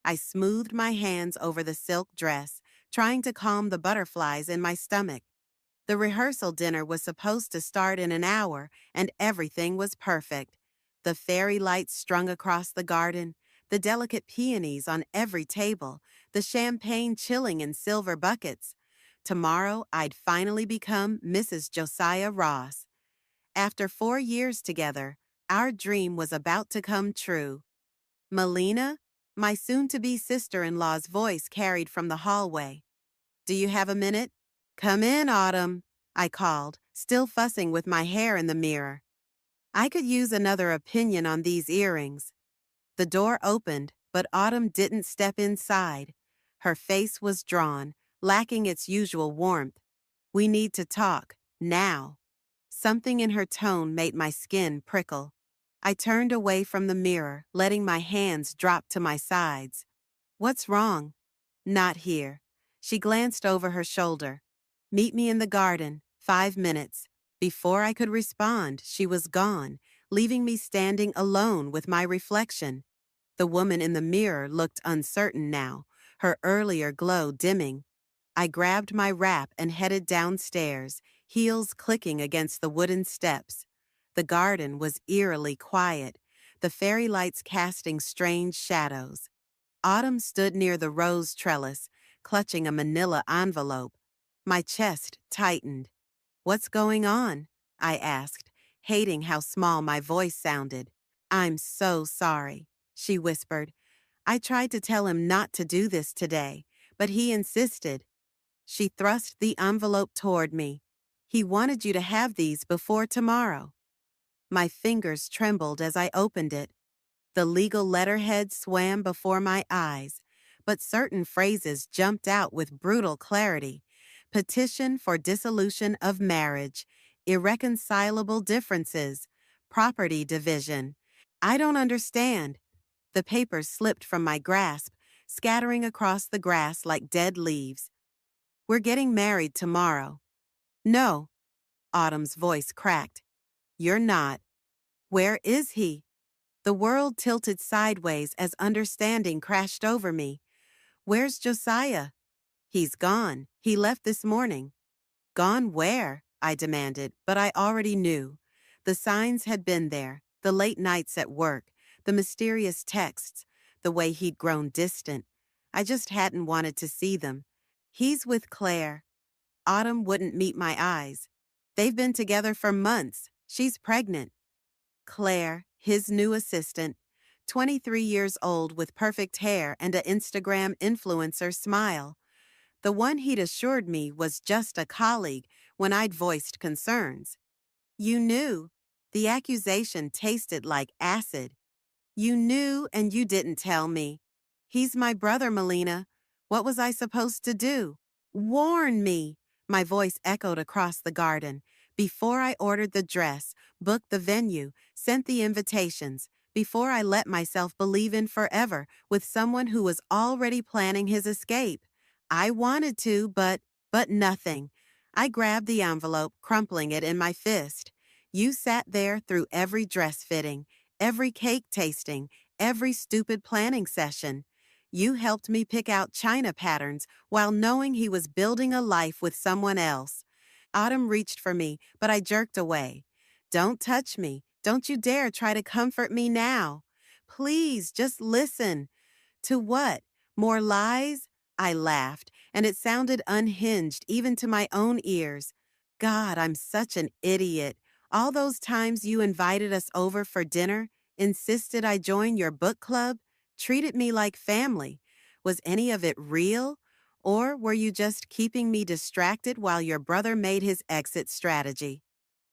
I smoothed my hands over the silk dress, trying to calm the butterflies in my stomach. The rehearsal dinner was supposed to start in an hour, and everything was perfect. The fairy lights strung across the garden, the delicate peonies on every table, the champagne chilling in silver buckets. Tomorrow, I'd finally become Mrs. Josiah Ross. After 4 years together, our dream was about to come true. Melina? My soon-to-be sister-in-law's voice carried from the hallway. Do you have a minute? Come in, Autumn, I called, still fussing with my hair in the mirror. I could use another opinion on these earrings. The door opened, but Autumn didn't step inside. Her face was drawn, lacking its usual warmth. We need to talk, now. Something in her tone made my skin prickle. I turned away from the mirror, letting my hands drop to my sides. What's wrong? Not here. She glanced over her shoulder. Meet me in the garden, 5 minutes. Before I could respond, she was gone, leaving me standing alone with my reflection. The woman in the mirror looked uncertain now, her earlier glow dimming. I grabbed my wrap and headed downstairs, heels clicking against the wooden steps. The garden was eerily quiet, the fairy lights casting strange shadows. Autumn stood near the rose trellis, clutching a manila envelope. My chest tightened. What's going on? I asked, hating how small my voice sounded. I'm so sorry, she whispered. I tried to tell him not to do this today, but he insisted. She thrust the envelope toward me. He wanted you to have these before tomorrow. My fingers trembled as I opened it. The legal letterhead swam before my eyes, but certain phrases jumped out with brutal clarity. Petition for dissolution of marriage, irreconcilable differences, property division. I don't understand. The papers slipped from my grasp, scattering across the grass like dead leaves. We're getting married tomorrow. No, Autumn's voice cracked. You're not. Where is he? The world tilted sideways as understanding crashed over me. Where's Josiah? He's gone. He left this morning. Gone where? I demanded, but I already knew. The signs had been there, the late nights at work, the mysterious texts, the way he'd grown distant. I just hadn't wanted to see them. He's with Claire. Autumn wouldn't meet my eyes. They've been together for months. She's pregnant. Claire, his new assistant, 23 years old with perfect hair and an Instagram influencer smile. The one he'd assured me was just a colleague when I'd voiced concerns. You knew. The accusation tasted like acid. You knew and you didn't tell me. He's my brother, Melina. What was I supposed to do? Warn me. My voice echoed across the garden. Before I ordered the dress, booked the venue, sent the invitations, before I let myself believe in forever with someone who was already planning his escape. I wanted to, but nothing. I grabbed the envelope, crumpling it in my fist. You sat there through every dress fitting, every cake tasting, every stupid planning session. You helped me pick out china patterns while knowing he was building a life with someone else. Autumn reached for me, but I jerked away. Don't touch me. Don't you dare try to comfort me now. Please, just listen. To what? More lies? I laughed, and it sounded unhinged even to my own ears. God, I'm such an idiot. All those times you invited us over for dinner, insisted I join your book club, treated me like family. Was any of it real? Or were you just keeping me distracted while your brother made his exit strategy?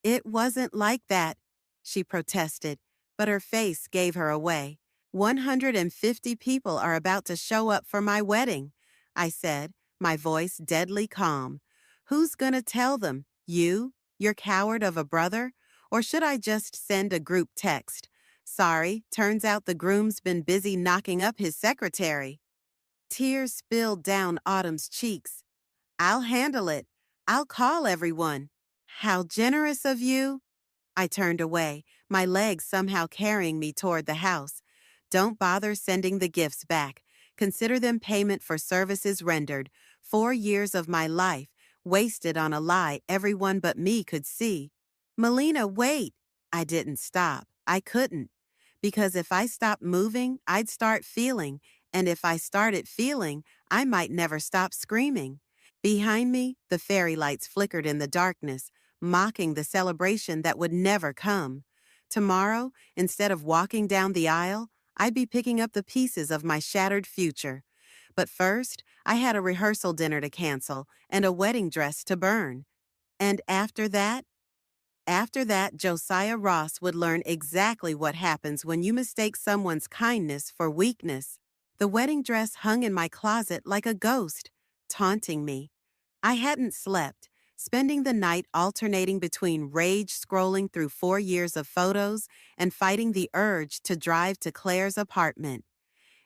It wasn't like that, she protested, but her face gave her away. 150 people are about to show up for my wedding, I said, my voice deadly calm. Who's gonna tell them? You? Your coward of a brother? Or should I just send a group text? Sorry, turns out the groom's been busy knocking up his secretary. Tears spilled down Autumn's cheeks. I'll handle it. I'll call everyone. How generous of you. I turned away, my legs somehow carrying me toward the house. Don't bother sending the gifts back. Consider them payment for services rendered, 4 years of my life, wasted on a lie everyone but me could see. Melina, wait! I didn't stop. I couldn't. Because if I stopped moving, I'd start feeling, and if I started feeling, I might never stop screaming. Behind me, the fairy lights flickered in the darkness, mocking the celebration that would never come. Tomorrow, instead of walking down the aisle, I'd be picking up the pieces of my shattered future. But first, I had a rehearsal dinner to cancel and a wedding dress to burn. And after that, Josiah Ross would learn exactly what happens when you mistake someone's kindness for weakness. The wedding dress hung in my closet like a ghost, taunting me. I hadn't slept, spending the night alternating between rage scrolling through 4 years of photos and fighting the urge to drive to Claire's apartment.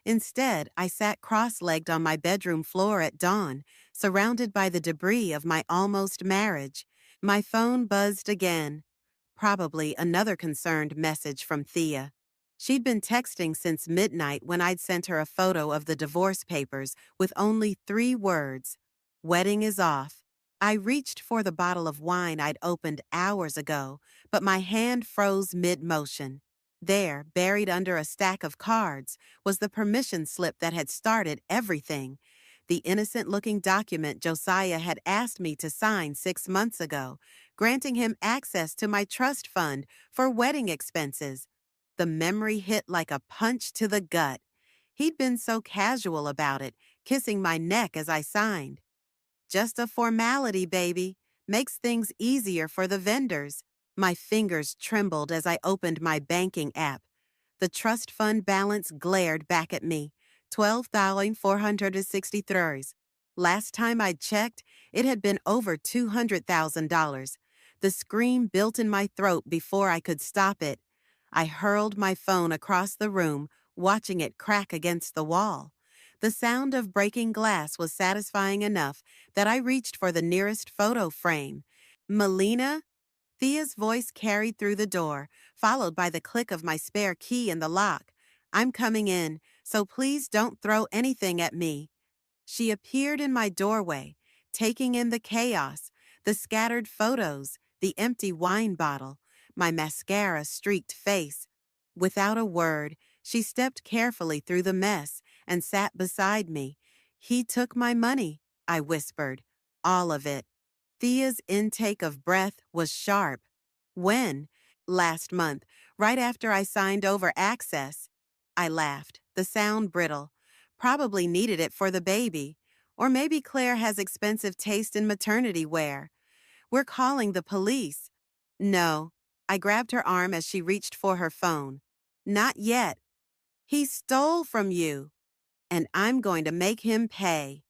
Instead, I sat cross-legged on my bedroom floor at dawn, surrounded by the debris of my almost marriage. My phone buzzed again. Probably another concerned message from Thea. She'd been texting since midnight when I'd sent her a photo of the divorce papers with only 3 words: "Wedding is off." I reached for the bottle of wine I'd opened hours ago, but my hand froze mid-motion. There, buried under a stack of cards, was the permission slip that had started everything. The innocent-looking document Josiah had asked me to sign 6 months ago, granting him access to my trust fund for wedding expenses. The memory hit like a punch to the gut. He'd been so casual about it, kissing my neck as I signed. Just a formality, baby. Makes things easier for the vendors. My fingers trembled as I opened my banking app. The trust fund balance glared back at me. 12,463. Last time I'd checked, it had been over $200,000. The scream built in my throat before I could stop it. I hurled my phone across the room, watching it crack against the wall. The sound of breaking glass was satisfying enough that I reached for the nearest photo frame. "Melina?" Thea's voice carried through the door, followed by the click of my spare key in the lock. "I'm coming in, so please don't throw anything at me." She appeared in my doorway, taking in the chaos, the scattered photos, the empty wine bottle, my mascara-streaked face. Without a word, she stepped carefully through the mess and sat beside me. "He took my money," I whispered. "All of it." Thea's intake of breath was sharp. "When?" "Last month, right after I signed over access." I laughed, the sound brittle. "Probably needed it for the baby. Or maybe Claire has expensive taste in maternity wear. We're calling the police." "No." I grabbed her arm as she reached for her phone. "Not yet. He stole from you, and I'm going to make him pay."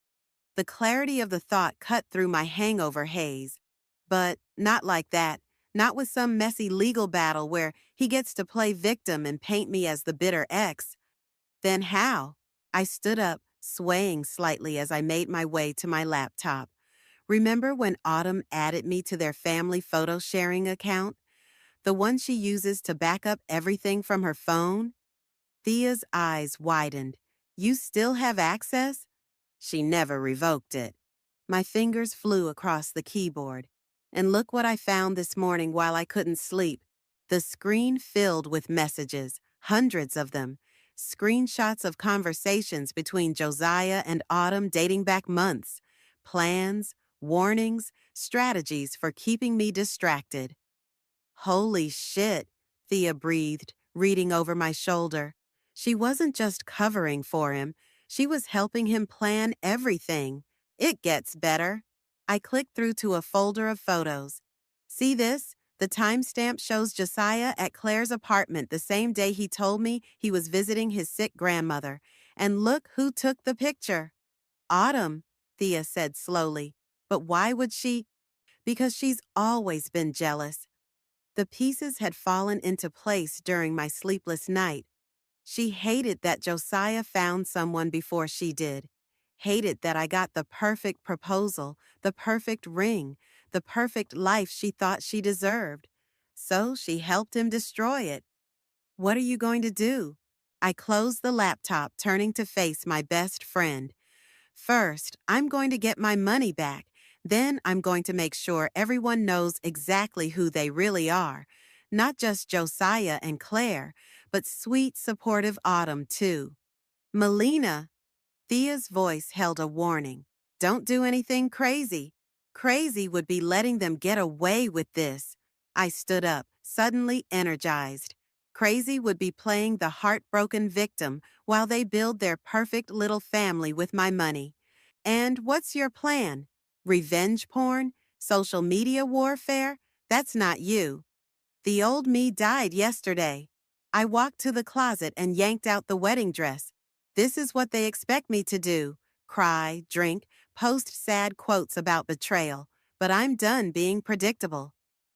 The clarity of the thought cut through my hangover haze. But not like that. Not with some messy legal battle where he gets to play victim and paint me as the bitter ex. Then how? I stood up, swaying slightly as I made my way to my laptop. Remember when Autumn added me to their family photo sharing account? The one she uses to back up everything from her phone? Thea's eyes widened. "You still have access?" "She never revoked it." My fingers flew across the keyboard. And look what I found this morning while I couldn't sleep. The screen filled with messages, hundreds of them. Screenshots of conversations between Josiah and Autumn dating back months. Plans, warnings, strategies for keeping me distracted. "Holy shit," Thea breathed, reading over my shoulder. She wasn't just covering for him, she was helping him plan everything. It gets better. I clicked through to a folder of photos. "See this? The timestamp shows Josiah at Claire's apartment the same day he told me he was visiting his sick grandmother. And look who took the picture." "Autumn," Thea said slowly. "But why would she?" "Because she's always been jealous." The pieces had fallen into place during my sleepless night. She hated that Josiah found someone before she did. Hated that I got the perfect proposal, the perfect ring, the perfect life she thought she deserved. So she helped him destroy it. "What are you going to do?" I closed the laptop, turning to face my best friend. First, I'm going to get my money back. Then I'm going to make sure everyone knows exactly who they really are. Not just Josiah and Claire, but sweet, supportive Autumn, too. Melina, Thea's voice held a warning. Don't do anything crazy. Crazy would be letting them get away with this. I stood up, suddenly energized. Crazy would be playing the heartbroken victim while they build their perfect little family with my money. And what's your plan? Revenge porn? Social media warfare? That's not you. The old me died yesterday. I walked to the closet and yanked out the wedding dress. This is what they expect me to do: cry, drink, post sad quotes about betrayal. But I'm done being predictable.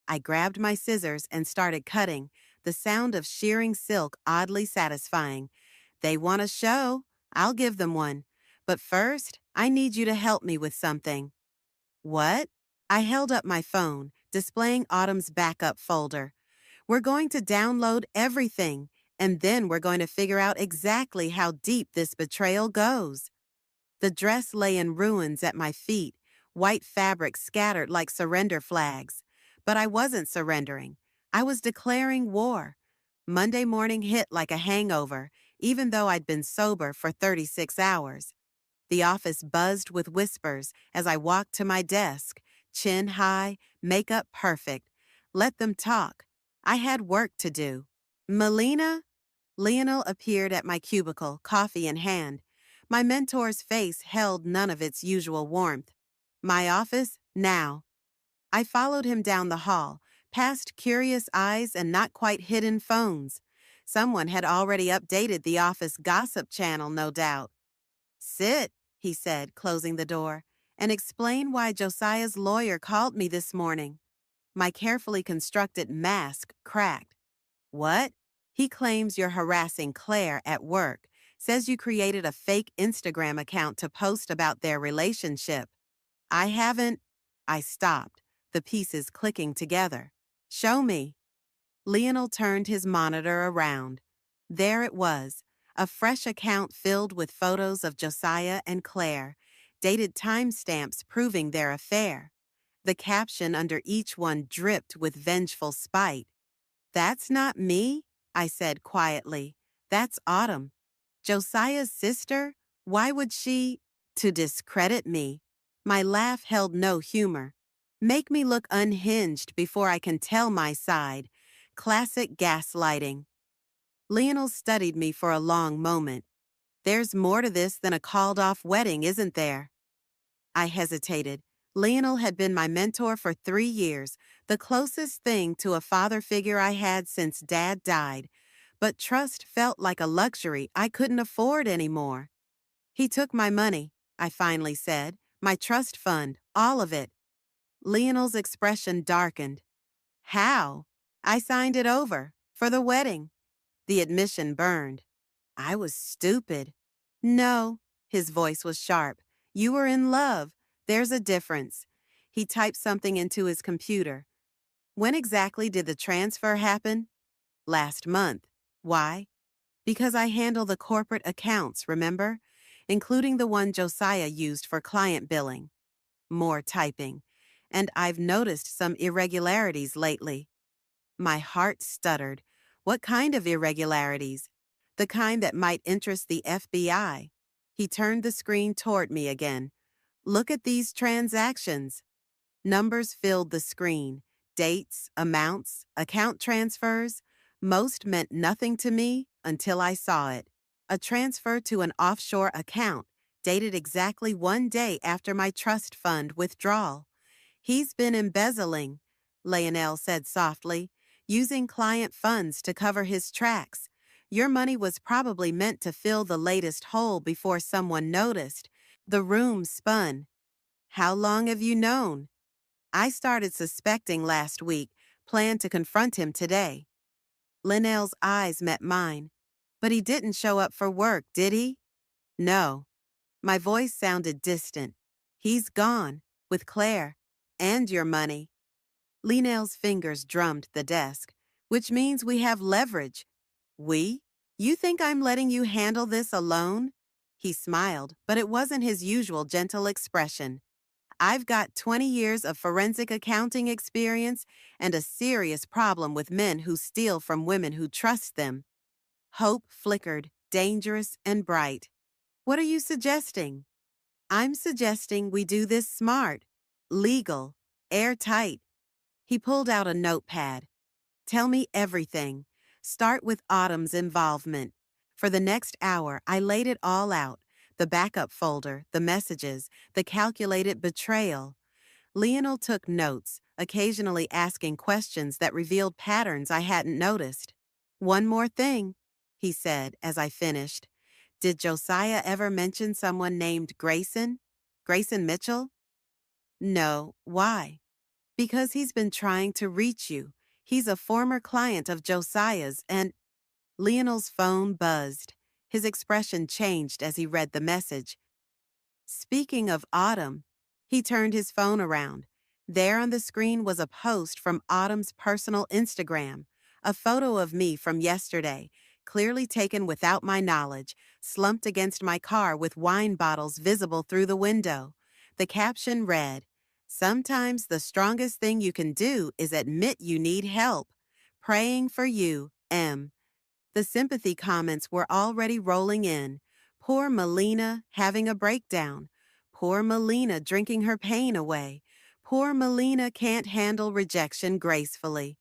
I grabbed my scissors and started cutting, the sound of shearing silk oddly satisfying. They want a show. I'll give them one. But first, I need you to help me with something. What? I held up my phone, displaying Autumn's backup folder. We're going to download everything, and then we're going to figure out exactly how deep this betrayal goes. The dress lay in ruins at my feet, white fabric scattered like surrender flags. But I wasn't surrendering. I was declaring war. Monday morning hit like a hangover, even though I'd been sober for 36 hours. The office buzzed with whispers as I walked to my desk, chin high, makeup perfect. Let them talk. I had work to do. Melina? Lionel appeared at my cubicle, coffee in hand. My mentor's face held none of its usual warmth. My office, now. I followed him down the hall, past curious eyes and not quite hidden phones. Someone had already updated the office gossip channel, no doubt. Sit, he said, closing the door, and explain why Josiah's lawyer called me this morning. My carefully constructed mask cracked. What? He claims you're harassing Claire at work, says you created a fake Instagram account to post about their relationship. I haven't. I stopped, the pieces clicking together. Show me. Lionel turned his monitor around. There it was, a fresh account filled with photos of Josiah and Claire, dated timestamps proving their affair. The caption under each one dripped with vengeful spite. That's not me, I said quietly. That's Autumn. Josiah's sister? Why would she? To discredit me. My laugh held no humor. Make me look unhinged before I can tell my side. Classic gaslighting. Lionel studied me for a long moment. There's more to this than a called-off wedding, isn't there? I hesitated. Lionel had been my mentor for 3 years, the closest thing to a father figure I had since Dad died. But trust felt like a luxury I couldn't afford anymore. He took my money, I finally said, my trust fund, all of it. Lionel's expression darkened. How? I signed it over, for the wedding. The admission burned. I was stupid. No, his voice was sharp. You were in love. There's a difference. He typed something into his computer. When exactly did the transfer happen? Last month. Why? Because I handle the corporate accounts, remember? Including the one Josiah used for client billing. More typing. And I've noticed some irregularities lately. My heart stuttered. What kind of irregularities? The kind that might interest the FBI. He turned the screen toward me again. Look at these transactions. Numbers filled the screen. Dates, amounts, account transfers. Most meant nothing to me until I saw it. A transfer to an offshore account, dated exactly 1 day after my trust fund withdrawal. He's been embezzling, Lionel said softly, using client funds to cover his tracks. Your money was probably meant to fill the latest hole before someone noticed. The room spun. How long have you known? I started suspecting last week, planned to confront him today. Lionel's eyes met mine. But he didn't show up for work, did he? No. My voice sounded distant. He's gone, with Claire. And your money. Lionel's fingers drummed the desk, which means we have leverage. We? You think I'm letting you handle this alone? He smiled, but it wasn't his usual gentle expression. I've got 20 years of forensic accounting experience and a serious problem with men who steal from women who trust them. Hope flickered, dangerous and bright. What are you suggesting? I'm suggesting we do this smart, legal, airtight. He pulled out a notepad. Tell me everything. Start with Autumn's involvement. For the next hour, I laid it all out. The backup folder, the messages, the calculated betrayal. Lionel took notes, occasionally asking questions that revealed patterns I hadn't noticed. One more thing, he said as I finished. Did Josiah ever mention someone named Grayson? Grayson Mitchell? No. Why? Because he's been trying to reach you. He's a former client of Josiah's and Lionel's phone buzzed. His expression changed as he read the message. Speaking of Autumn, he turned his phone around. There on the screen was a post from Autumn's personal Instagram, a photo of me from yesterday, clearly taken without my knowledge, slumped against my car with wine bottles visible through the window. The caption read, "Sometimes the strongest thing you can do is admit you need help. Praying for you, M." The sympathy comments were already rolling in. Poor Melina having a breakdown. Poor Melina drinking her pain away. Poor Melina can't handle rejection gracefully.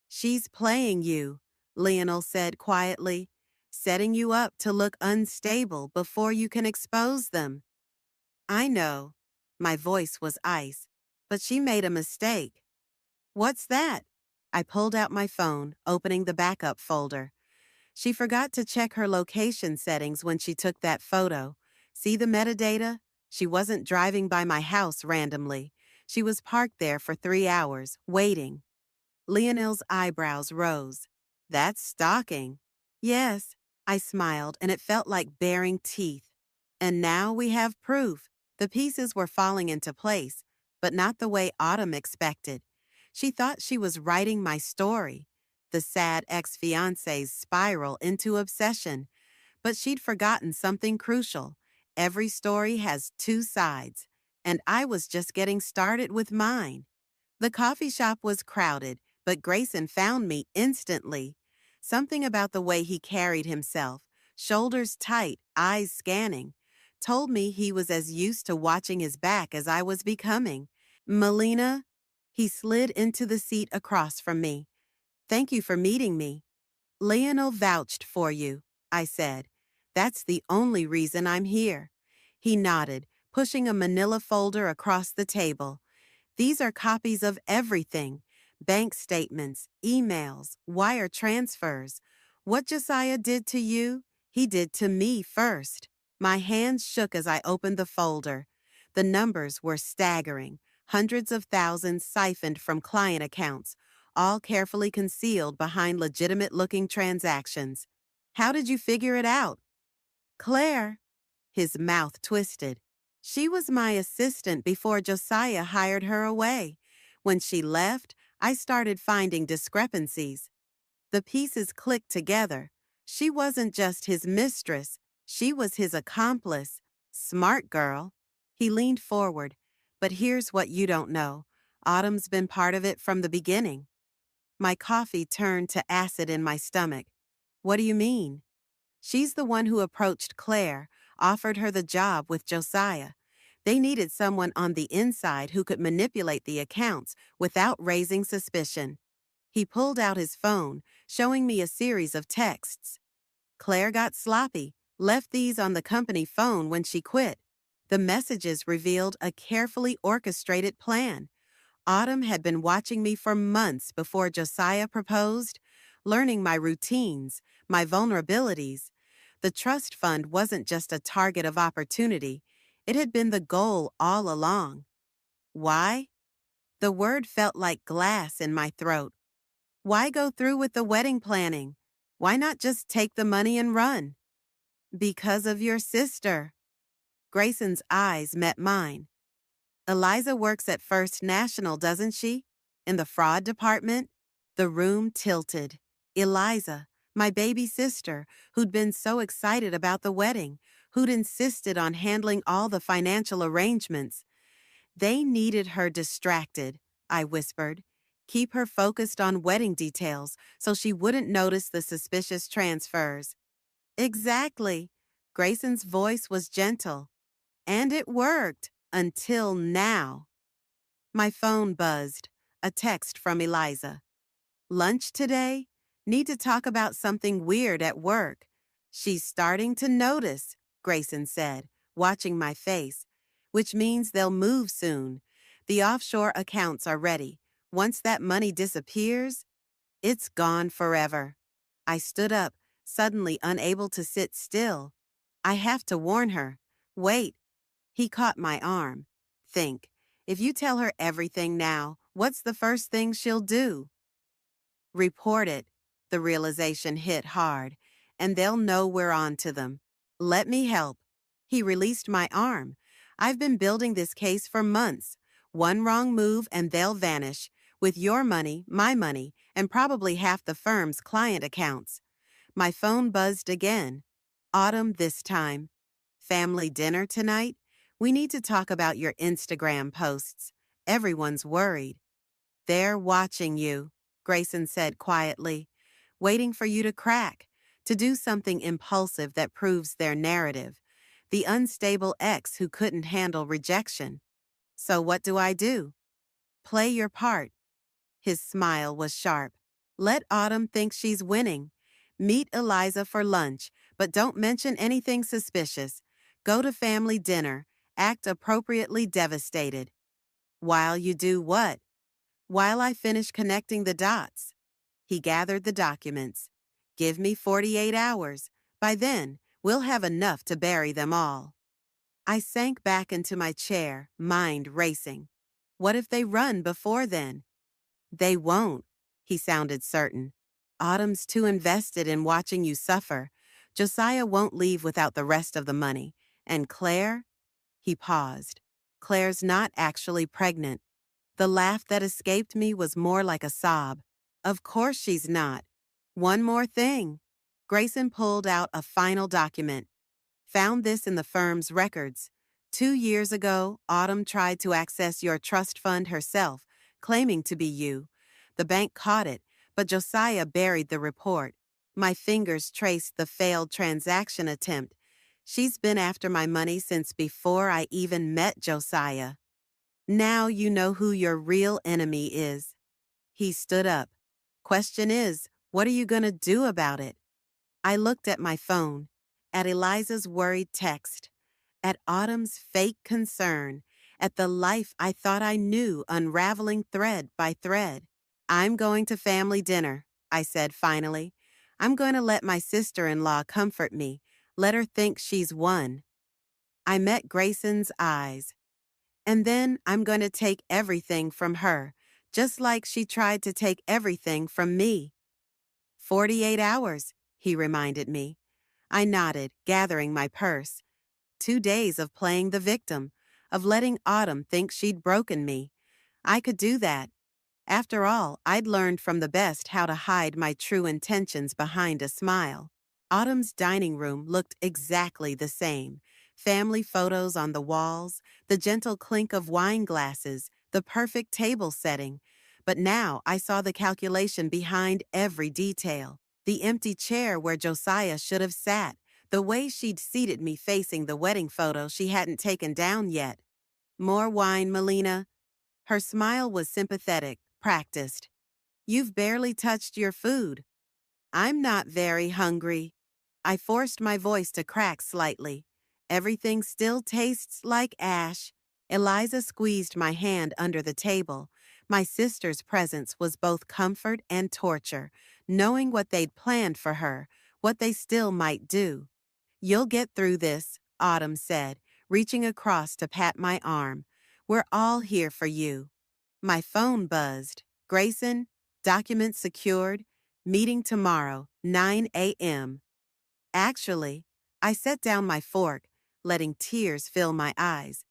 She's playing you, Lionel said quietly, setting you up to look unstable before you can expose them. I know. My voice was ice, but she made a mistake. What's that? I pulled out my phone, opening the backup folder. She forgot to check her location settings when she took that photo. See the metadata? She wasn't driving by my house randomly. She was parked there for 3 hours, waiting. Lionel's eyebrows rose. That's stalking. Yes, I smiled, and it felt like baring teeth. And now we have proof. The pieces were falling into place, but not the way Autumn expected. She thought she was writing my story, the sad ex-fiance's spiral into obsession. But she'd forgotten something crucial. Every story has 2 sides, and I was just getting started with mine. The coffee shop was crowded, but Grayson found me instantly. Something about the way he carried himself, shoulders tight, eyes scanning, told me he was as used to watching his back as I was becoming. Melina, he slid into the seat across from me. Thank you for meeting me. Lionel vouched for you, I said. That's the only reason I'm here. He nodded, pushing a manila folder across the table. These are copies of everything. Bank statements, emails, wire transfers. What Josiah did to you, he did to me first. My hands shook as I opened the folder. The numbers were staggering. Hundreds of thousands siphoned from client accounts, all carefully concealed behind legitimate-looking transactions. How did you figure it out? Claire. His mouth twisted. She was my assistant before Josiah hired her away. When she left, I started finding discrepancies. The pieces clicked together. She wasn't just his mistress. She was his accomplice. Smart girl. He leaned forward. But here's what you don't know. Autumn's been part of it from the beginning. My coffee turned to acid in my stomach. What do you mean? She's the one who approached Claire, offered her the job with Josiah. They needed someone on the inside who could manipulate the accounts without raising suspicion. He pulled out his phone, showing me a series of texts. Claire got sloppy, left these on the company phone when she quit. The messages revealed a carefully orchestrated plan. Autumn had been watching me for months before Josiah proposed, learning my routines, my vulnerabilities. The trust fund wasn't just a target of opportunity. It had been the goal all along. Why? The word felt like glass in my throat. Why go through with the wedding planning? Why not just take the money and run? Because of your sister. Grayson's eyes met mine. Eliza works at First National, doesn't she? In the fraud department? The room tilted. Eliza, My baby sister, who'd been so excited about the wedding, who'd insisted on handling all the financial arrangements. They needed her distracted, I whispered. Keep her focused on wedding details so she wouldn't notice the suspicious transfers. Exactly. Grayson's voice was gentle. And it worked. Until now. My phone buzzed. A text from Eliza. Lunch today? Need to talk about something weird at work. She's starting to notice, Grayson said, watching my face, which means they'll move soon. The offshore accounts are ready. Once that money disappears, it's gone forever. I stood up, suddenly unable to sit still. I have to warn her. Wait. He caught my arm. Think. If you tell her everything now, what's the first thing she'll do? Report it. The realization hit hard, and they'll know we're on to them. Let me help. He released my arm. I've been building this case for months. One wrong move and they'll vanish, with your money, my money, and probably half the firm's client accounts. My phone buzzed again. Autumn this time. Family dinner tonight? We need to talk about your Instagram posts. Everyone's worried. They're watching you, Grayson said quietly, waiting for you to crack, to do something impulsive that proves their narrative. The unstable ex who couldn't handle rejection. So what do I do? Play your part. His smile was sharp. Let Autumn think she's winning. Meet Eliza for lunch, but don't mention anything suspicious. Go to family dinner. Act appropriately devastated. While you do what? While I finish connecting the dots. He gathered the documents. Give me 48 hours. By then, we'll have enough to bury them all. I sank back into my chair, mind racing. What if they run before then? They won't, he sounded certain. Autumn's too invested in watching you suffer. Josiah won't leave without the rest of the money. And Claire? He paused. Claire's not actually pregnant. The laugh that escaped me was more like a sob. Of course she's not. One more thing. Grayson pulled out a final document. Found this in the firm's records. 2 years ago, Autumn tried to access your trust fund herself, claiming to be you. The bank caught it, but Josiah buried the report. My fingers traced the failed transaction attempt. She's been after my money since before I even met Josiah. Now you know who your real enemy is. He stood up. Question is, what are you going to do about it? I looked at my phone, at Eliza's worried text, at Autumn's fake concern, at the life I thought I knew unraveling thread by thread. I'm going to family dinner, I said finally. I'm going to let my sister-in-law comfort me, let her think she's won. I met Grayson's eyes. And then I'm going to take everything from her, just like she tried to take everything from me. 48 hours, he reminded me. I nodded, gathering my purse. 2 days of playing the victim, of letting Autumn think she'd broken me. I could do that. After all, I'd learned from the best how to hide my true intentions behind a smile. Autumn's dining room looked exactly the same. Family photos on the walls, the gentle clink of wine glasses, the perfect table setting. But now I saw the calculation behind every detail. The empty chair where Josiah should have sat, the way she'd seated me facing the wedding photo she hadn't taken down yet. More wine, Melina? Her smile was sympathetic, practiced. You've barely touched your food. I'm not very hungry. I forced my voice to crack slightly. Everything still tastes like ash. Eliza squeezed my hand under the table. My sister's presence was both comfort and torture, knowing what they'd planned for her, what they still might do. You'll get through this, Autumn said, reaching across to pat my arm. We're all here for you. My phone buzzed. Grayson, document secured. Meeting tomorrow, 9 a.m. Actually, I set down my fork, letting tears fill my eyes.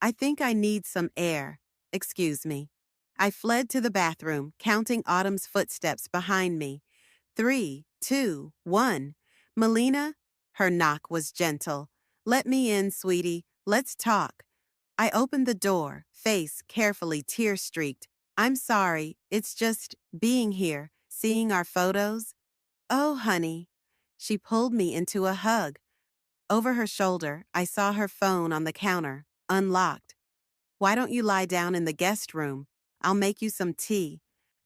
I think I need some air. Excuse me. I fled to the bathroom, counting Autumn's footsteps behind me. 3, 2, 1. Melina? Her knock was gentle. Let me in, sweetie. Let's talk. I opened the door, face carefully tear-streaked. I'm sorry, it's just being here, seeing our photos. Oh, honey. She pulled me into a hug. Over her shoulder, I saw her phone on the counter, unlocked. Why don't you lie down in the guest room? I'll make you some tea.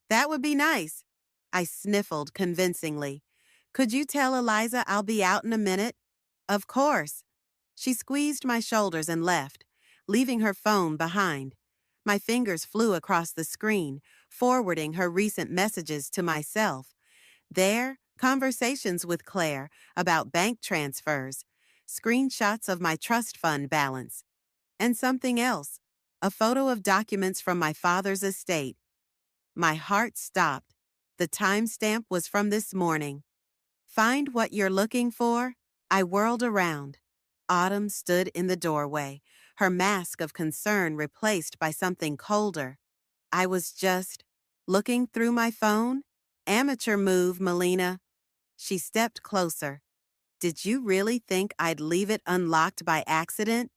That would be nice. I sniffled convincingly. Could you tell Eliza I'll be out in a minute? Of course. She squeezed my shoulders and left, leaving her phone behind. My fingers flew across the screen, forwarding her recent messages to myself. There, conversations with Claire about bank transfers, screenshots of my trust fund balance, and something else, a photo of documents from my father's estate. My heart stopped. The timestamp was from this morning. Find what you're looking for? I whirled around. Autumn stood in the doorway, her mask of concern replaced by something colder. I was just looking through my phone? Amateur move, Melina. She stepped closer. Did you really think I'd leave it unlocked by accident?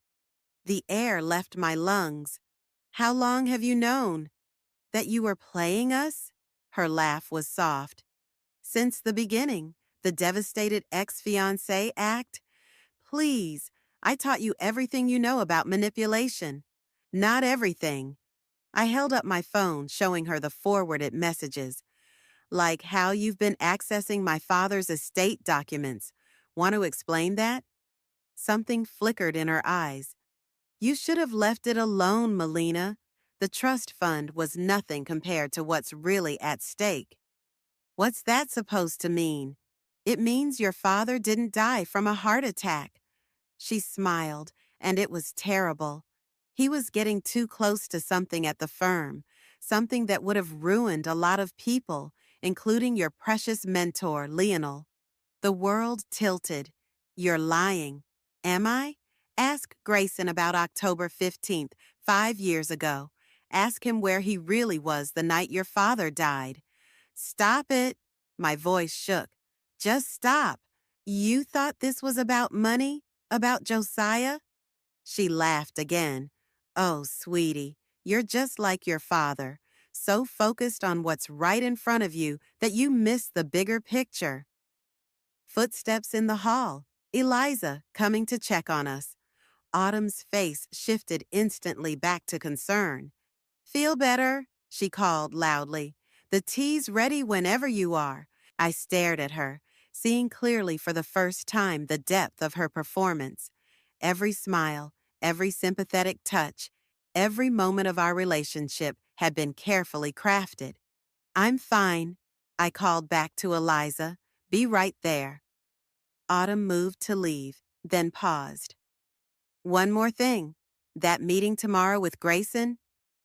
The air left my lungs. How long have you known? That you were playing us? Her laugh was soft. Since the beginning, the devastated ex-fiancé act? Please, I taught you everything you know about manipulation. Not everything. I held up my phone, showing her the forwarded messages. Like how you've been accessing my father's estate documents. Want to explain that? Something flickered in her eyes. You should have left it alone, Melina. The trust fund was nothing compared to what's really at stake. What's that supposed to mean? It means your father didn't die from a heart attack. She smiled, and it was terrible. He was getting too close to something at the firm, something that would have ruined a lot of people, including your precious mentor, Lionel. The world tilted. You're lying. Am I? Ask Grayson about October 15th, 5 years ago. Ask him where he really was the night your father died. Stop it. My voice shook. Just stop. You thought this was about money? About Josiah? She laughed again. Oh, sweetie, you're just like your father, so focused on what's right in front of you that you miss the bigger picture. Footsteps in the hall. Eliza, coming to check on us. Autumn's face shifted instantly back to concern. Feel better? She called loudly. The tea's ready whenever you are. I stared at her, seeing clearly for the first time the depth of her performance. Every smile, every sympathetic touch, every moment of our relationship had been carefully crafted. I'm fine, I called back to Eliza. Be right there. Autumn moved to leave, then paused. One more thing. That meeting tomorrow with Grayson?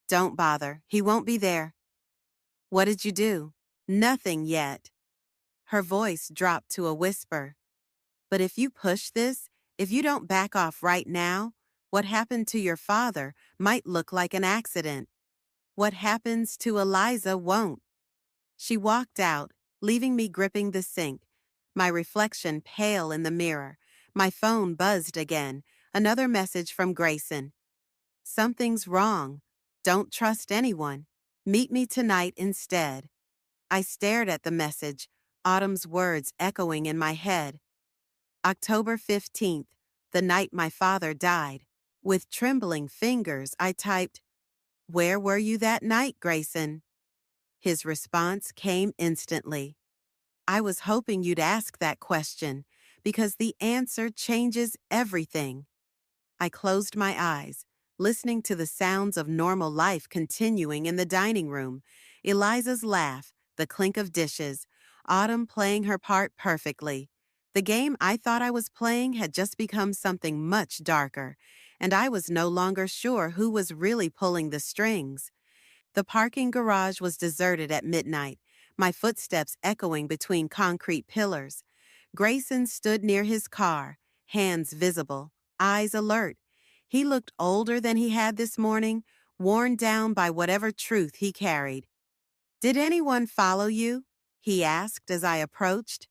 Don't bother. He won't be there. What did you do? Nothing yet. Her voice dropped to a whisper. But if you push this, if you don't back off right now, what happened to your father might look like an accident. What happens to Eliza won't. She walked out, leaving me gripping the sink, my reflection pale in the mirror. My phone buzzed again, another message from Grayson. Something's wrong. Don't trust anyone. Meet me tonight instead. I stared at the message, Autumn's words echoing in my head. October 15th, the night my father died. With trembling fingers, I typed, "Where were you that night, Grayson?" His response came instantly. I was hoping you'd ask that question, because the answer changes everything. I closed my eyes, listening to the sounds of normal life continuing in the dining room. Eliza's laugh, the clink of dishes, Autumn playing her part perfectly. The game I thought I was playing had just become something much darker, and I was no longer sure who was really pulling the strings. The parking garage was deserted at midnight, my footsteps echoing between concrete pillars. Grayson stood near his car, hands visible, eyes alert. He looked older than he had this morning, worn down by whatever truth he carried. "Did anyone follow you?" he asked as I approached.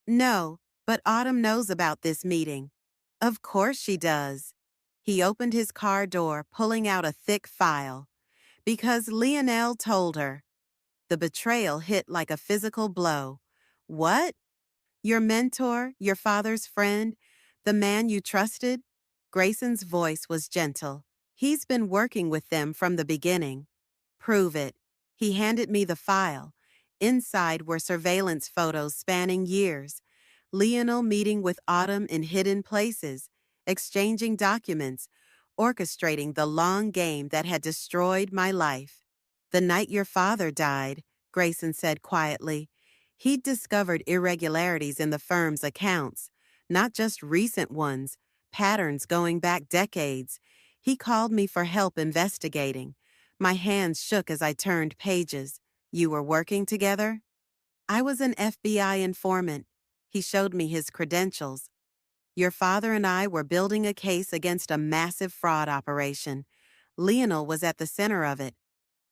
No, but Autumn knows about this meeting. Of course she does. He opened his car door, pulling out a thick file. Because Lionel told her. The betrayal hit like a physical blow. What? Your mentor, your father's friend, the man you trusted? Grayson's voice was gentle. He's been working with them from the beginning. Prove it. He handed me the file. Inside were surveillance photos spanning years. Lionel meeting with Autumn in hidden places, exchanging documents, orchestrating the long game that had destroyed my life. The night your father died, Grayson said quietly, he'd discovered irregularities in the firm's accounts, not just recent ones, patterns going back decades. He called me for help investigating. My hands shook as I turned pages. You were working together? I was an FBI informant. He showed me his credentials. Your father and I were building a case against a massive fraud operation. Lionel was at the center of it.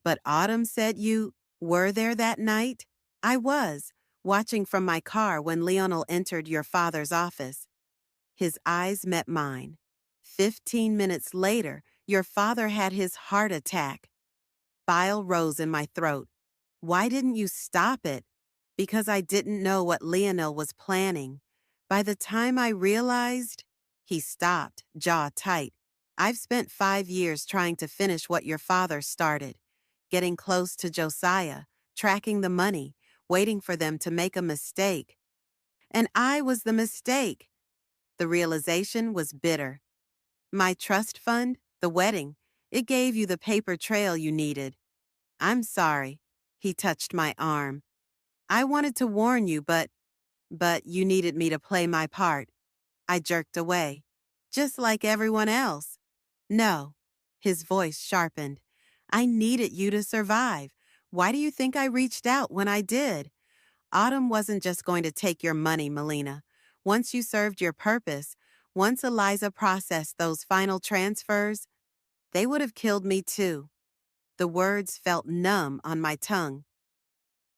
But Autumn said you were there that night? I was, watching from my car when Lionel entered your father's office. His eyes met mine. 15 minutes later, your father had his heart attack. Bile rose in my throat. Why didn't you stop it? Because I didn't know what Lionel was planning. By the time I realized, he stopped, jaw tight. I've spent 5 years trying to finish what your father started. Getting close to Josiah, tracking the money, waiting for them to make a mistake. And I was the mistake. The realization was bitter. My trust fund, the wedding, it gave you the paper trail you needed. I'm sorry. He touched my arm. I wanted to warn you, but you needed me to play my part. I jerked away. Just like everyone else. No. His voice sharpened. I needed you to survive. Why do you think I reached out when I did? Autumn wasn't just going to take your money, Melina. Once you served your purpose, once Eliza processed those final transfers, they would have killed me too. The words felt numb on my tongue.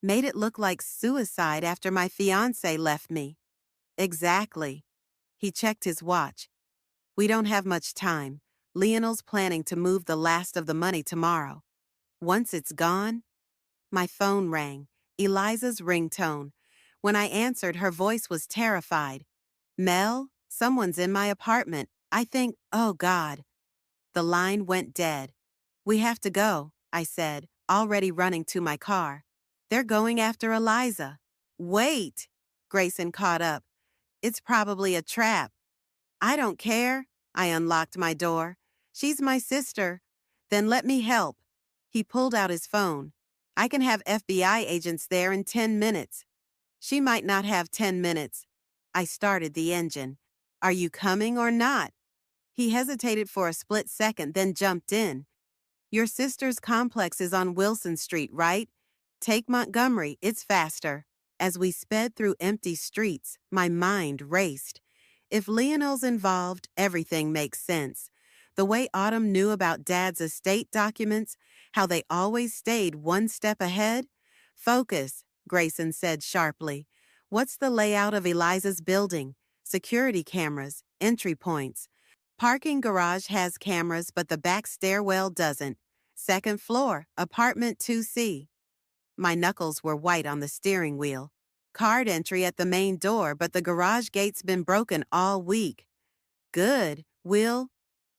Made it look like suicide after my fiancé left me. Exactly. He checked his watch. We don't have much time. Lionel's planning to move the last of the money tomorrow. Once it's gone, my phone rang, Eliza's ringtone. When I answered, her voice was terrified. Mel, someone's in my apartment. I think, oh God. The line went dead. We have to go, I said, already running to my car. They're going after Eliza. Wait! Grayson caught up. It's probably a trap. I don't care. I unlocked my door. She's my sister. Then let me help. He pulled out his phone. I can have FBI agents there in 10 minutes. She might not have 10 minutes. I started the engine. Are you coming or not? He hesitated for a split second, then jumped in. Your sister's complex is on Wilson Street, right? Take Montgomery, it's faster. As we sped through empty streets, my mind raced. If Lionel's involved, everything makes sense. The way Autumn knew about Dad's estate documents, how they always stayed one step ahead. Focus, Grayson said sharply. What's the layout of Eliza's building? Security cameras, entry points. Parking garage has cameras, but the back stairwell doesn't. Second floor, apartment 2C. My knuckles were white on the steering wheel. Card entry at the main door, but the garage gate's been broken all week. Good, Will.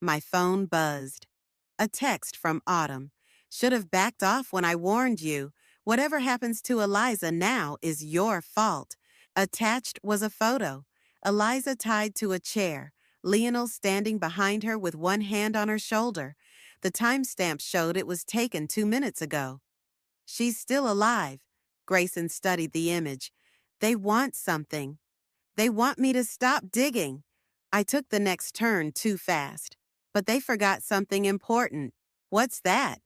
My phone buzzed. A text from Autumn. Should have backed off when I warned you. Whatever happens to Eliza now is your fault. Attached was a photo. Eliza tied to a chair. Lionel standing behind her with one hand on her shoulder. The timestamp showed it was taken 2 minutes ago. She's still alive. Grayson studied the image. They want something. They want me to stop digging. I took the next turn too fast. But they forgot something important. What's that?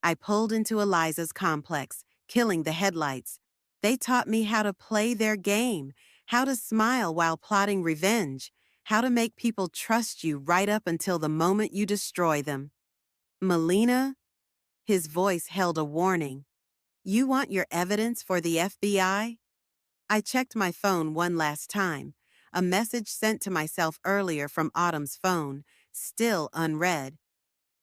I pulled into Eliza's complex, killing the headlights. They taught me how to play their game, how to smile while plotting revenge, how to make people trust you right up until the moment you destroy them. Melina? His voice held a warning. You want your evidence for the FBI? I checked my phone one last time. A message sent to myself earlier from Autumn's phone, still unread.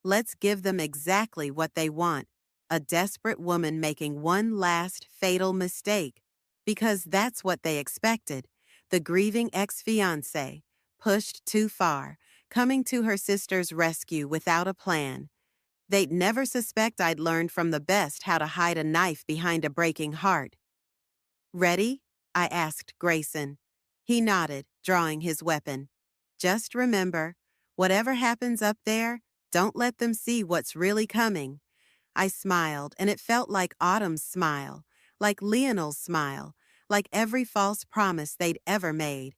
Let's give them exactly what they want. A desperate woman making one last fatal mistake. Because that's what they expected. The grieving ex-fiancé, pushed too far, coming to her sister's rescue without a plan. They'd never suspect I'd learned from the best how to hide a knife behind a breaking heart. Ready? I asked Grayson. He nodded, drawing his weapon. Just remember, whatever happens up there, don't let them see what's really coming. I smiled, and it felt like Autumn's smile, like Leonel's smile, like every false promise they'd ever made.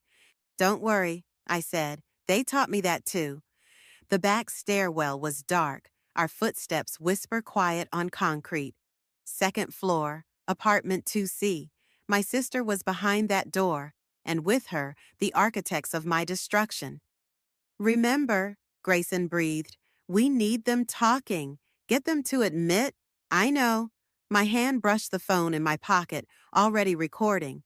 Don't worry, I said. They taught me that too. The back stairwell was dark, our footsteps whisper quiet on concrete. Second floor, apartment 2C. My sister was behind that door, and with her, the architects of my destruction. Remember, Grayson breathed, we need them talking. Get them to admit. I know. My hand brushed the phone in my pocket, already recording.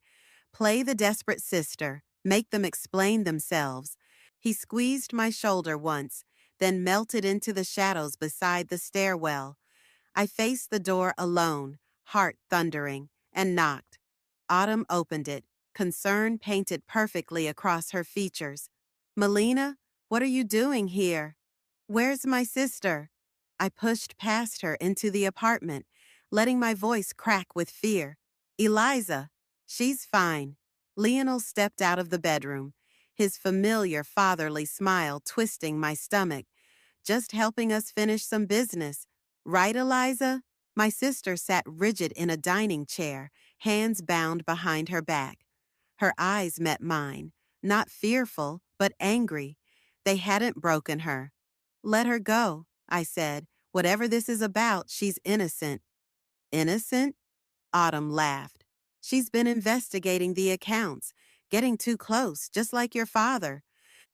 Play the desperate sister. Make them explain themselves. He squeezed my shoulder once, then melted into the shadows beside the stairwell. I faced the door alone, heart thundering, and knocked. Autumn opened it, concern painted perfectly across her features. Melina, what are you doing here? Where's my sister? I pushed past her into the apartment, letting my voice crack with fear. Eliza, she's fine. Lionel stepped out of the bedroom, his familiar fatherly smile twisting my stomach. Just helping us finish some business. Right, Eliza? My sister sat rigid in a dining chair, hands bound behind her back. Her eyes met mine, not fearful, but angry. They hadn't broken her. Let her go, I said. Whatever this is about, she's innocent. Innocent? Autumn laughed. She's been investigating the accounts, getting too close, just like your father.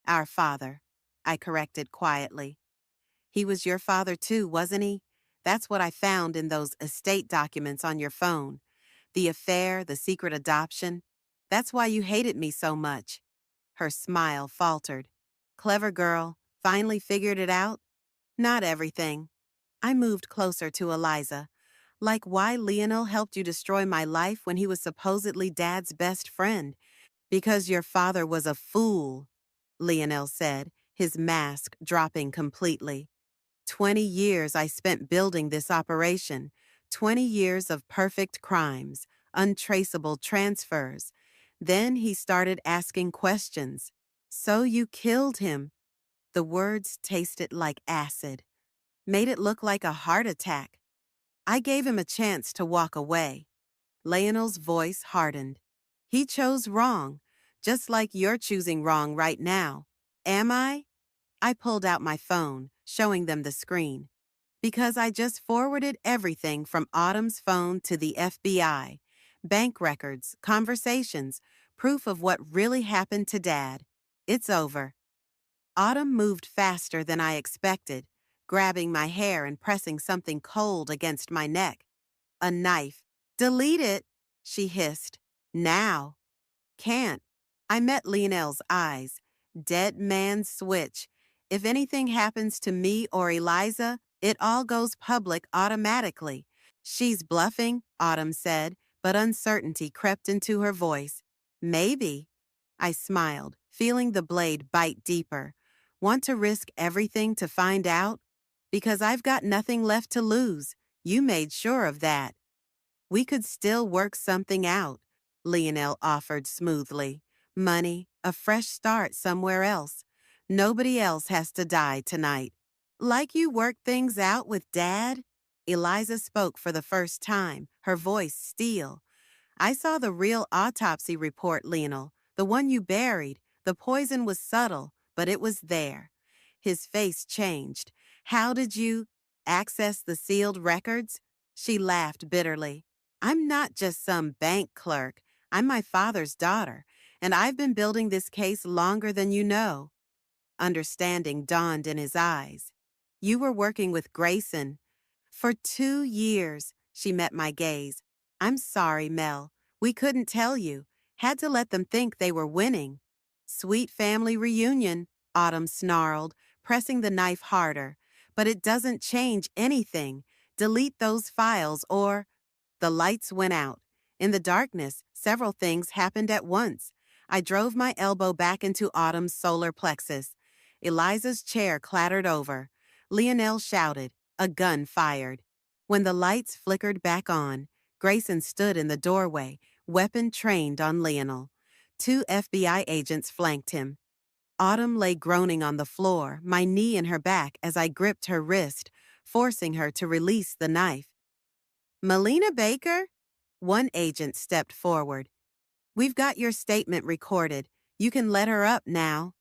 Our father, I corrected quietly. He was your father too, wasn't he? That's what I found in those estate documents on your phone. The affair, the secret adoption. That's why you hated me so much. Her smile faltered. Clever girl, finally figured it out? Not everything. I moved closer to Eliza. Like why Lionel helped you destroy my life when he was supposedly Dad's best friend. Because your father was a fool, Lionel said, his mask dropping completely. 20 years I spent building this operation. 20 years of perfect crimes, untraceable transfers. Then he started asking questions. So you killed him. The words tasted like acid. Made it look like a heart attack. I gave him a chance to walk away. Lionel's voice hardened. He chose wrong, just like you're choosing wrong right now. Am I? I pulled out my phone, showing them the screen. Because I just forwarded everything from Autumn's phone to the FBI. Bank records, conversations, proof of what really happened to Dad. It's over. Autumn moved faster than I expected, grabbing my hair and pressing something cold against my neck. A knife. Delete it, she hissed. Now. Can't. I met Lionel's eyes. Dead man's switch. If anything happens to me or Eliza, it all goes public automatically. She's bluffing, Autumn said, but uncertainty crept into her voice. Maybe. I smiled, feeling the blade bite deeper. Want to risk everything to find out? Because I've got nothing left to lose. You made sure of that. We could still work something out, Lionel offered smoothly. Money, a fresh start somewhere else. Nobody else has to die tonight. Like you worked things out with Dad? Eliza spoke for the first time, her voice steel. I saw the real autopsy report, Lionel, the one you buried. The poison was subtle, but it was there. His face changed. How did you access the sealed records? She laughed bitterly. I'm not just some bank clerk. I'm my father's daughter, and I've been building this case longer than you know. Understanding dawned in his eyes. You were working with Grayson. For 2 years, she met my gaze. I'm sorry, Mel. We couldn't tell you. Had to let them think they were winning. Sweet family reunion, Autumn snarled, pressing the knife harder. But it doesn't change anything. Delete those files or… The lights went out. In the darkness, several things happened at once. I drove my elbow back into Autumn's solar plexus. Eliza's chair clattered over. Lionel shouted. A gun fired. When the lights flickered back on, Grayson stood in the doorway, weapon trained on Lionel. 2 FBI agents flanked him. Autumn lay groaning on the floor, my knee in her back as I gripped her wrist, forcing her to release the knife. Melina Baker? One agent stepped forward. We've got your statement recorded. You can let her up now.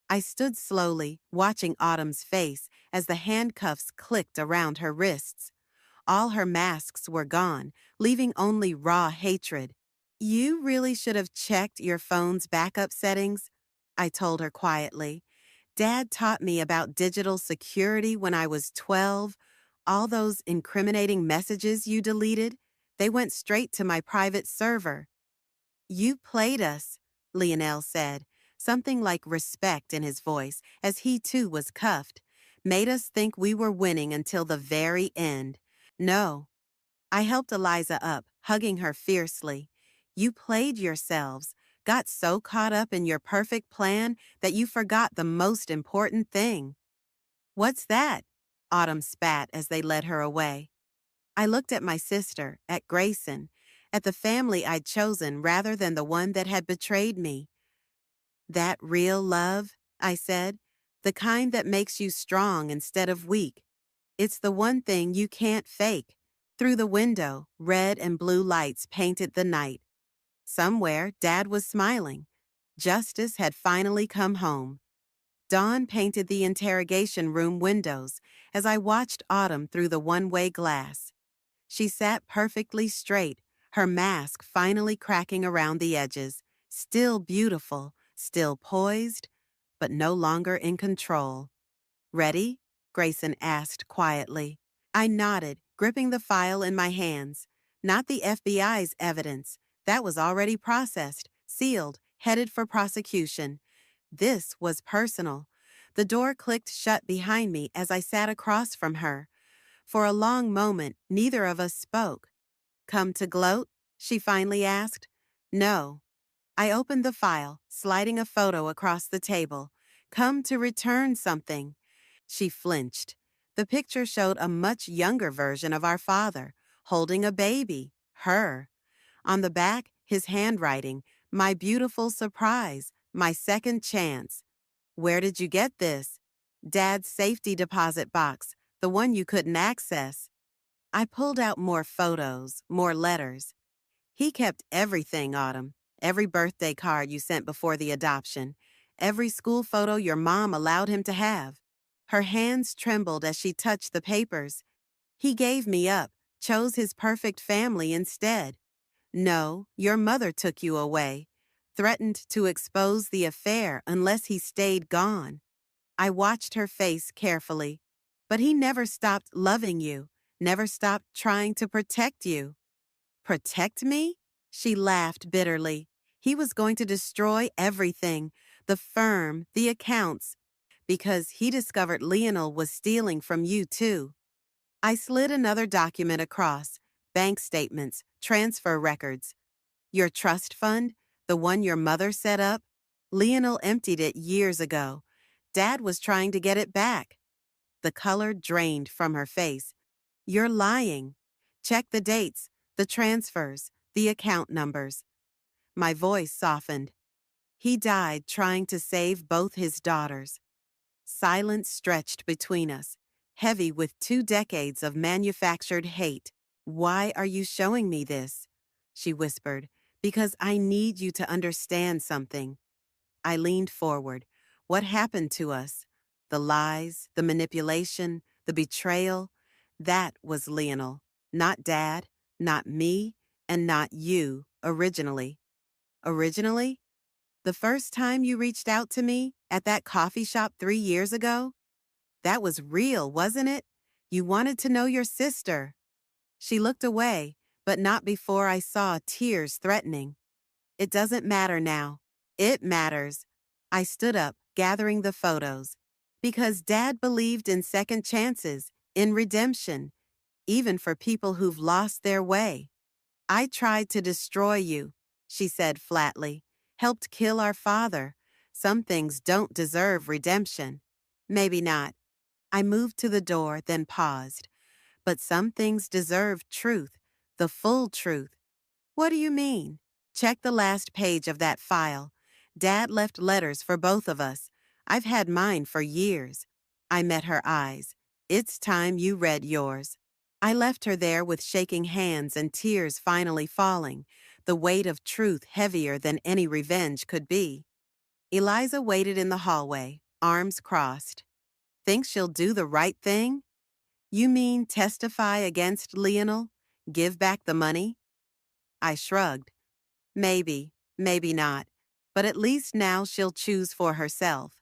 I stood slowly, watching Autumn's face as the handcuffs clicked around her wrists. All her masks were gone, leaving only raw hatred. You really should have checked your phone's backup settings, I told her quietly. Dad taught me about digital security when I was 12. All those incriminating messages you deleted, they went straight to my private server. You played us, Lionel said, something like respect in his voice as he too was cuffed. Made us think we were winning until the very end. No. I helped Eliza up, hugging her fiercely. You played yourselves, got so caught up in your perfect plan that you forgot the most important thing. What's that? Autumn spat as they led her away. I looked at my sister, at Grayson, at the family I'd chosen rather than the one that had betrayed me. That real love, I said, the kind that makes you strong instead of weak. It's the one thing you can't fake. Through the window, red and blue lights painted the night. Somewhere, Dad was smiling. Justice had finally come home. Dawn painted the interrogation room windows as I watched Autumn through the one-way glass. She sat perfectly straight, her mask finally cracking around the edges, still beautiful, still poised, but no longer in control. Ready? Grayson asked quietly. I nodded, gripping the file in my hands. Not the FBI's evidence. That was already processed, sealed, headed for prosecution. This was personal. The door clicked shut behind me as I sat across from her. For a long moment, neither of us spoke. Come to gloat? She finally asked. No. I opened the file, sliding a photo across the table. Come to return something. She flinched. The picture showed a much younger version of our father, holding a baby, her. On the back, his handwriting, my beautiful surprise, my second chance. Where did you get this? Dad's safety deposit box, the one you couldn't access. I pulled out more photos, more letters. He kept everything, Autumn. Every birthday card you sent before the adoption. Every school photo your mom allowed him to have. Her hands trembled as she touched the papers. He gave me up, chose his perfect family instead. No, your mother took you away. Threatened to expose the affair unless he stayed gone. I watched her face carefully. But he never stopped loving you, never stopped trying to protect you. Protect me? She laughed bitterly. He was going to destroy everything, the firm, the accounts, because he discovered Lionel was stealing from you too. I slid another document across, bank statements, transfer records. Your trust fund, the one your mother set up, Lionel emptied it years ago. Dad was trying to get it back. The color drained from her face. You're lying. Check the dates, the transfers, the account numbers. My voice softened. He died trying to save both his daughters. Silence stretched between us, heavy with 2 decades of manufactured hate. Why are you showing me this? She whispered. Because I need you to understand something. I leaned forward. What happened to us? The lies, the manipulation, the betrayal. That was Lionel. Not Dad, not me, and not you, originally. Originally? The first time you reached out to me, at that coffee shop 3 years ago? That was real, wasn't it? You wanted to know your sister. She looked away, but not before I saw tears threatening. It doesn't matter now. It matters. I stood up, gathering the photos. Because Dad believed in second chances, in redemption, even for people who've lost their way. I tried to destroy you, she said flatly. Helped kill our father. Some things don't deserve redemption. Maybe not. I moved to the door, then paused. But some things deserve truth, the full truth. What do you mean? Check the last page of that file. Dad left letters for both of us. I've had mine for years. I met her eyes. It's time you read yours. I left her there with shaking hands and tears finally falling, the weight of truth heavier than any revenge could be. Eliza waited in the hallway, arms crossed. Think she'll do the right thing? You mean testify against Lionel? Give back the money? I shrugged. Maybe, maybe not. But at least now she'll choose for herself.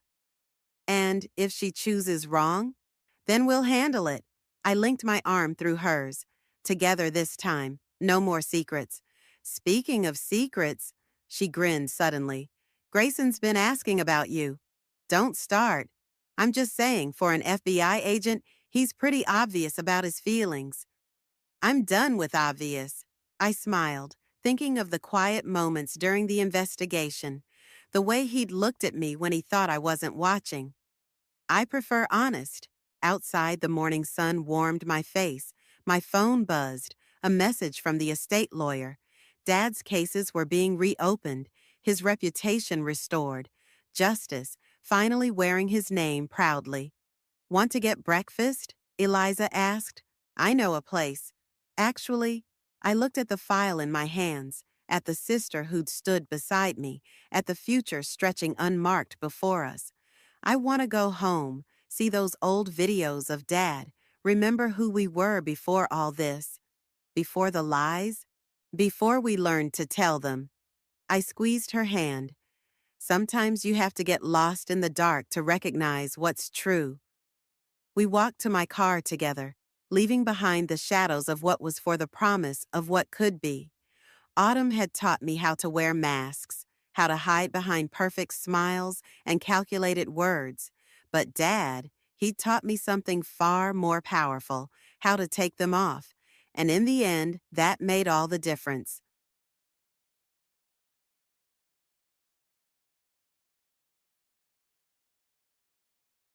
And if she chooses wrong, then we'll handle it. I linked my arm through hers. Together this time. No more secrets. Speaking of secrets, she grinned suddenly. Grayson's been asking about you. Don't start. I'm just saying, for an FBI agent, he's pretty obvious about his feelings. I'm done with obvious. I smiled, thinking of the quiet moments during the investigation, the way he'd looked at me when he thought I wasn't watching. I prefer honest. Outside, the morning sun warmed my face. My phone buzzed, a message from the estate lawyer. Dad's cases were being reopened, his reputation restored, justice finally wearing his name proudly. Want to get breakfast? Eliza asked. I know a place. Actually, I looked at the file in my hands, at the sister who'd stood beside me, at the future stretching unmarked before us. I want to go home, see those old videos of Dad, remember who we were before all this, before the lies, before we learned to tell them. I squeezed her hand. Sometimes you have to get lost in the dark to recognize what's true. We walked to my car together, leaving behind the shadows of what was for the promise of what could be. Autumn had taught me how to wear masks, how to hide behind perfect smiles and calculated words. But Dad, he taught me something far more powerful, how to take them off. And in the end, that made all the difference.